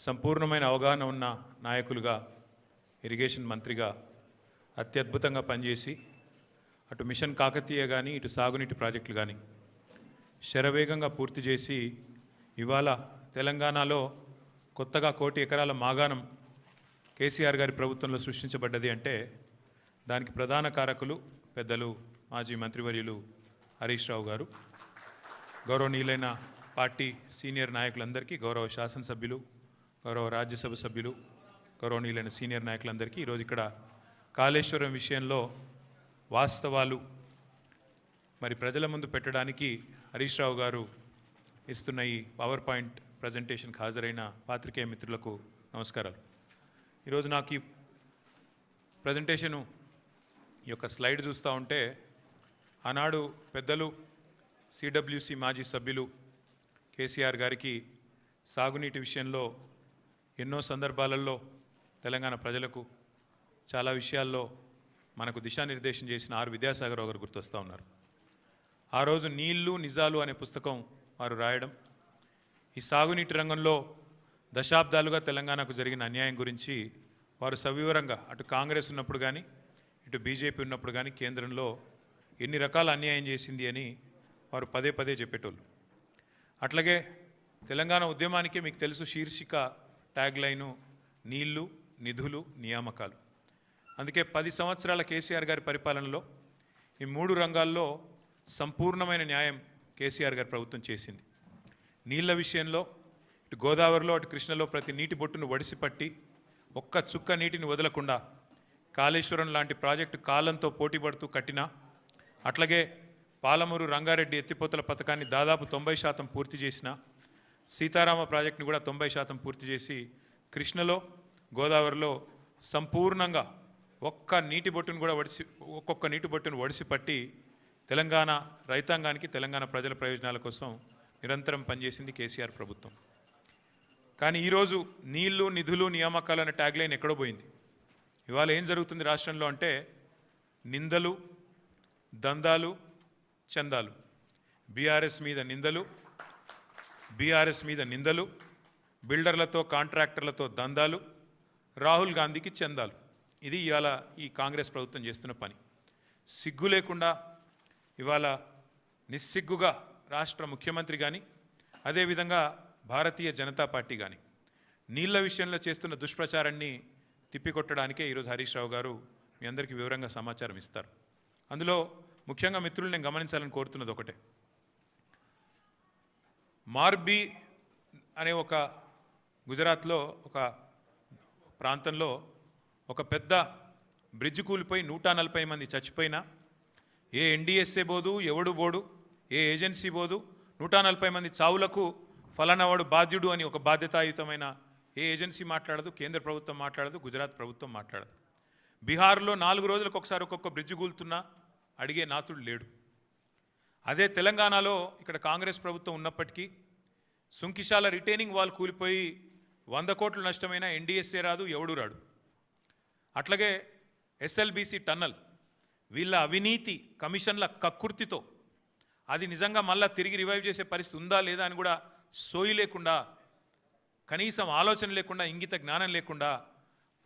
సంపూర్ణమైన అవగాహన ఉన్న నాయకులుగా, ఇరిగేషన్ మంత్రిగా అత్యద్భుతంగా పనిచేసి అటు మిషన్ కాకతీయ కానీ ఇటు సాగునీటి ప్రాజెక్టులు కానీ శరవేగంగా పూర్తి చేసి ఇవాళ తెలంగాణలో కొత్తగా 1 కోటి ఎకరాల మాగాణం కేసీఆర్ గారి ప్రభుత్వంలో సృష్టించబడ్డది అంటే దానికి ప్రధాన కారకులు పెద్దలు మాజీ మంత్రివర్యులు హరీష్ రావు గారు. గౌరవనీయులైన పార్టీ సీనియర్ నాయకులందరికీ, గౌరవ శాసనసభ్యులు, గౌరవ రాజ్యసభ సభ్యులు, గౌరవనీయులైన సీనియర్ నాయకులందరికీ ఈరోజు ఇక్కడ కాళేశ్వరం విషయంలో వాస్తవాలు మరి ప్రజల ముందు పెట్టడానికి హరీష్ రావు గారు ఇస్తున్న ఈ పవర్ పాయింట్ ప్రజెంటేషన్కి హాజరైన పాత్రికేయ మిత్రులకు నమస్కారాలు. ఈరోజు నాకు ఈ ప్రజెంటేషను ఈ యొక్క స్లైడ్ చూస్తూ ఉంటే ఆనాడు పెద్దలు సిడబ్ల్యూసి మాజీ సభ్యులు కేసీఆర్ గారికి సాగునీటి విషయంలో ఎన్నో సందర్భాలలో తెలంగాణ ప్రజలకు చాలా విషయాల్లో మనకు దిశానిర్దేశం చేసిన ఆర్ విద్యాసాగర్ గారు గుర్తొస్తూ ఉన్నారు. ఆ రోజు నీళ్లు నిజాలు అనే పుస్తకం వారు రాయడం, ఈ సాగునీటి రంగంలో దశాబ్దాలుగా తెలంగాణకు జరిగిన అన్యాయం గురించి వారు సవివరంగా అటు కాంగ్రెస్ ఉన్నప్పుడు కానీ ఇటు బీజేపీ ఉన్నప్పుడు కానీ కేంద్రంలో ఎన్ని రకాల అన్యాయం చేసింది అని వారు పదే పదే చెప్పేటోళ్ళు. అట్లాగే తెలంగాణ ఉద్యమానికి మీకు తెలుసు శీర్షిక ట్యాగ్ లైను నీళ్లు, నిధులు, నియామకాలు. అందుకే 10 సంవత్సరాల కేసీఆర్ గారి పరిపాలనలో ఈ 3 రంగాల్లో సంపూర్ణమైన న్యాయం కేసీఆర్ గారి ప్రభుత్వం చేసింది. నీళ్ల విషయంలో ఇటు గోదావరిలో అటు కృష్ణలో ప్రతి నీటి బొట్టును వడిసిపట్టి ఒక్క చుక్క నీటిని వదలకుండా కాళేశ్వరం లాంటి ప్రాజెక్టు కాలంతో పోటీపడుతూ కట్టినా, అట్లాగే పాలమూరు రంగారెడ్డి ఎత్తిపోతల పథకాన్ని దాదాపు 90% పూర్తి చేసిన, సీతారామ ప్రాజెక్టును కూడా 90% పూర్తి చేసి కృష్ణలో గోదావరిలో సంపూర్ణంగా ఒక్కొక్క నీటి బొట్టును వడిసిపట్టి తెలంగాణ రైతాంగానికి, తెలంగాణ ప్రజల ప్రయోజనాల కోసం నిరంతరం పనిచేసింది కేసీఆర్ ప్రభుత్వం. కానీ ఈరోజు నీళ్లు, నిధులు, నియామకాలు అనే ట్యాగ్ లైన్ ఎక్కడో పోయింది. ఇవాళ ఏం జరుగుతుంది రాష్ట్రంలో అంటే నిందలు, దందాలు, చందాలు. బీఆర్ఎస్ మీద నిందలు, బిల్డర్లతో కాంట్రాక్టర్లతో దందాలు, రాహుల్ గాంధీకి చందాలు. ఇది ఇవాళ ఈ కాంగ్రెస్ ప్రభుత్వం చేస్తున్న పని. సిగ్గు లేకుండా ఇవాళ నిస్సిగ్గుగా రాష్ట్ర ముఖ్యమంత్రి కానీ అదేవిధంగా భారతీయ జనతా పార్టీ కానీ నీళ్ల విషయంలో చేస్తున్న దుష్ప్రచారాన్ని తిప్పికొట్టడానికే ఈరోజు హరీష్ రావు గారు మీ అందరికీ వివరంగా సమాచారం ఇస్తారు. అందులో ముఖ్యంగా మిత్రులు నేను గమనించాలని కోరుతున్నది ఒకటే. మార్బీ అనే ఒక గుజరాత్లో ఒక ప్రాంతంలో ఒక పెద్ద బ్రిడ్జ్ కూలిపోయి 140 మంది చచ్చిపోయినా ఏ ఎన్డీఎస్ఏ బోదు, ఎవడు బోడు, ఏ ఏజెన్సీ బోదు, 140 మంది చావులకు ఫలానావాడు బాధ్యుడు అని ఒక బాధ్యతాయుతమైన ఏ ఏజెన్సీ మాట్లాడదు, కేంద్ర ప్రభుత్వం మాట్లాడదు, గుజరాత్ ప్రభుత్వం మాట్లాడదు. బీహార్లో 4 రోజులకు ఒకసారి ఒక్కొక్క బ్రిడ్జ్ కూలుతున్నా అడిగే నాతుడు లేడు. అదే తెలంగాణలో ఇక్కడ కాంగ్రెస్ ప్రభుత్వం ఉన్నప్పటికీ సుంకిశాల రిటైనింగ్ వాల్ కూలిపోయి 100 కోట్లు నష్టమైన ఎన్డీఎస్ఏ రాదు, ఎవడు రాడు. అట్లాగే ఎస్ఎల్బీసీ టన్నల్ వీళ్ళ అవినీతి కమిషన్ల కక్కుర్తితో అది నిజంగా మళ్ళా తిరిగి రివైవ్ చేసే పరిస్థితి ఉందా లేదా అని కూడా సోయి లేకుండా, కనీసం ఆలోచన లేకుండా, ఇంగిత జ్ఞానం లేకుండా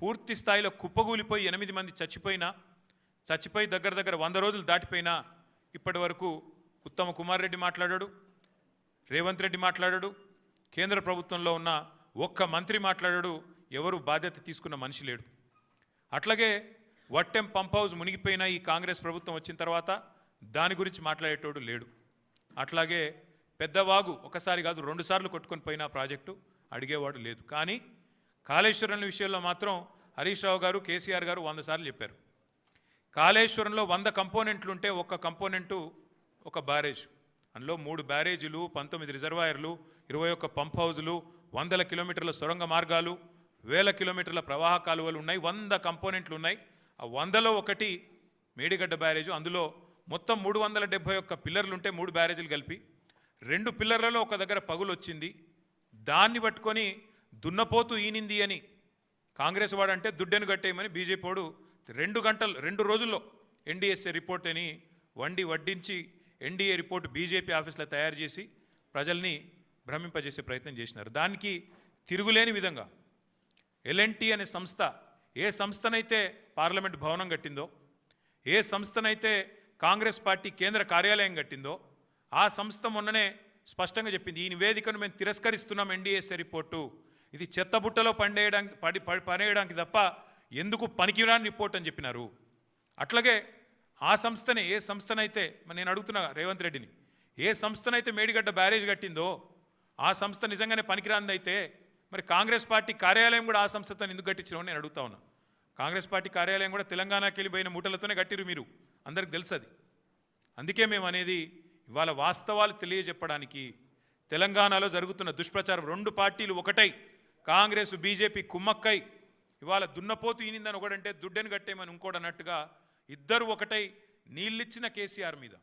పూర్తి స్థాయిలో కుప్పగూలిపోయి 8 మంది చచ్చిపోయి దగ్గర 100 రోజులు దాటిపోయినా ఇప్పటి వరకు ఉత్తమ కుమార్ రెడ్డి మాట్లాడాడు, రేవంత్ రెడ్డి మాట్లాడాడు, కేంద్ర ప్రభుత్వంలో ఉన్న ఒక్క మంత్రి మాట్లాడాడు, ఎవరు బాధ్యత తీసుకున్న మనిషి లేడు. అట్లాగే వట్టెం పంప్ హౌస్ మునిగిపోయిన ఈ కాంగ్రెస్ ప్రభుత్వం వచ్చిన తర్వాత దాని గురించి మాట్లాడేటోడు లేడు. అట్లాగే పెద్దవాగు ఒకసారి కాదు 2 సార్లు కొట్టుకొని పోయిన ప్రాజెక్టు అడిగేవాడు లేదు. కానీ కాళేశ్వరం విషయంలో మాత్రం హరీష్ రావు గారు, కేసీఆర్ గారు 100 సార్లు చెప్పారు. కాళేశ్వరంలో 100 కంపోనెంట్లు ఉంటే ఒక్క కంపోనెంటు ఒక బ్యారేజ్, అందులో 3 బ్యారేజీలు, 19 రిజర్వాయర్లు, 21 పంప్ హౌజులు, 100 కిలోమీటర్ల సొరంగ మార్గాలు, 1000 కిలోమీటర్ల ప్రవాహ కాలువలు ఉన్నాయి, 100 కంపోనెంట్లు ఉన్నాయి. ఆ 100లో ఒకటి మేడిగడ్డ బ్యారేజు. అందులో మొత్తం 371 పిల్లర్లు ఉంటే 3 బ్యారేజీలు కలిపి 2 పిల్లర్లలో ఒక దగ్గర పగులు వచ్చింది. దాన్ని పట్టుకొని దున్నపోతూ ఈనింది అని కాంగ్రెస్ వాడంటే దుడ్డెను కట్టేయమని బీజేపీ వాడు 2 రోజుల్లో ఎన్డీఎస్ఏ రిపోర్ట్ అని వడ్డించి ఎన్డీఏ రిపోర్ట్ బీజేపీ ఆఫీస్లో తయారు చేసి ప్రజల్ని భ్రమింపజేసే ప్రయత్నం చేసినారు. దానికి తిరుగులేని విధంగా ఎల్ఎన్టీ అనే సంస్థ ఏ సంస్థనైతే పార్లమెంట్ భవనం కట్టిందో, ఏ సంస్థనైతే కాంగ్రెస్ పార్టీ కేంద్ర కార్యాలయం కట్టిందో, ఆ సంస్థ మొన్ననే స్పష్టంగా చెప్పింది, ఈ నివేదికను మేము తిరస్కరిస్తున్నాం, ఎన్డీఎస్ఏ రిపోర్టు ఇది చెత్తబుట్టలో పడేయడానికి తప్ప ఎందుకు పనికిరాని రిపోర్ట్ అని చెప్పినారు. అట్లాగే ఆ సంస్థనే, ఏ సంస్థనైతే నేను అడుగుతున్నా రేవంత్ రెడ్డిని, ఏ సంస్థనైతే మేడిగడ్డ బ్యారేజ్ కట్టిందో ఆ సంస్థ నిజంగానే పనికిరాందైతే మరి కాంగ్రెస్ పార్టీ కార్యాలయం కూడా ఆ సంస్థతో ఎందుకు కట్టించడం నేను అడుగుతా ఉన్నా. కాంగ్రెస్ పార్టీ కార్యాలయం కూడా తెలంగాణకి వెళ్ళిపోయిన మూటలతోనే కట్టిరు మీరు, అందరికి తెలుసు అది. అందుకే మేము అనేది ఇవాళ వాస్తవాలు తెలియజెప్పడానికి, తెలంగాణలో జరుగుతున్న దుష్ప్రచారం, రెండు పార్టీలు ఒకటై కాంగ్రెస్ బీజేపీ కుమ్మక్కై ఇవాళ దున్నపోతు ఈనిందని ఒకడంటే దుడ్డెను కట్టేమని ఇంకోటి అన్నట్టుగా ఇద్దరు ఒకటై నీళ్ళిచ్చిన కేసీఆర్ మీద,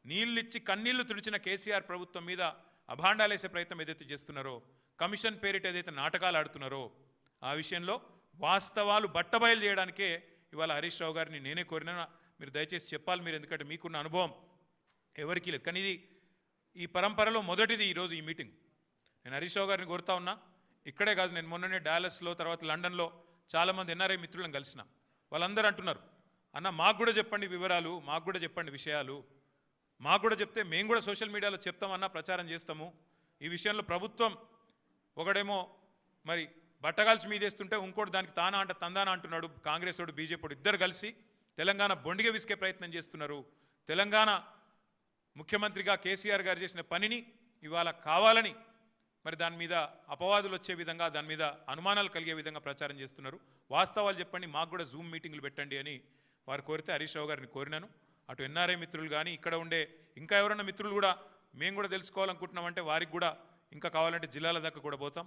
నీళ్ళిచ్చి కన్నీళ్లు తుడిచిన కేసీఆర్ ప్రభుత్వం మీద అభాండాలేసే ప్రయత్నం ఏదైతే చేస్తున్నారో, కమిషన్ పేరిట ఏదైతే నాటకాలు ఆడుతున్నారో ఆ విషయంలో వాస్తవాలు బట్టబయలు చేయడానికే ఇవాళ హరీష్ రావు గారిని నేనే కోరినా. మీరు దయచేసి చెప్పాలి, మీరు ఎందుకంటే మీకున్న అనుభవం ఎవరికీ లేదు. కానీ ఇది ఈ పరంపరలో మొదటిది ఈరోజు ఈ మీటింగ్. నేను హరీష్ రావు గారిని కోరుతా ఉన్నా, ఇక్కడే కాదు, నేను మొన్ననే డాలస్లో తర్వాత లండన్లో చాలామంది ఎన్ఆర్ఐ మిత్రులను కలిసిన. వాళ్ళందరూ అంటున్నారు, అన్న మాకు కూడా చెప్పండి వివరాలు, మాకు కూడా చెప్పండి విషయాలు, మాకు కూడా చెప్తే మేము కూడా సోషల్ మీడియాలో చెప్తామన్నా, ప్రచారం చేస్తాము. ఈ విషయంలో ప్రభుత్వం ఒకడేమో మరి బట్టగాల్చి మీదేస్తుంటే ఇంకోటి దానికి తానా అంట తందానా అంటున్నాడు. కాంగ్రెస్ వాడు బీజేపీ వాడు ఇద్దరు కలిసి తెలంగాణ బొండిగా విసికే ప్రయత్నం చేస్తున్నారు. తెలంగాణ ముఖ్యమంత్రిగా కేసీఆర్ గారు చేసిన పనిని ఇవాళ కావాలని మరి దాని మీద అపవాదులు వచ్చే విధంగా, దాని మీద అనుమానాలు కలిగే విధంగా ప్రచారం చేస్తున్నారు. వాస్తవాలు చెప్పండి, మాకు కూడా జూమ్ మీటింగ్లు పెట్టండి అని వారు కోరితే హరీష్ రావు గారిని కోరినాను. అటు ఎన్ఆర్ఐ మిత్రులు కానీ ఇక్కడ ఉండే ఇంకా ఎవరన్నా మిత్రులు కూడా మేము కూడా తెలుసుకోవాలనుకుంటున్నామంటే వారికి కూడా ఇంకా కావాలంటే జిల్లాల దాకా కూడా పోతాం.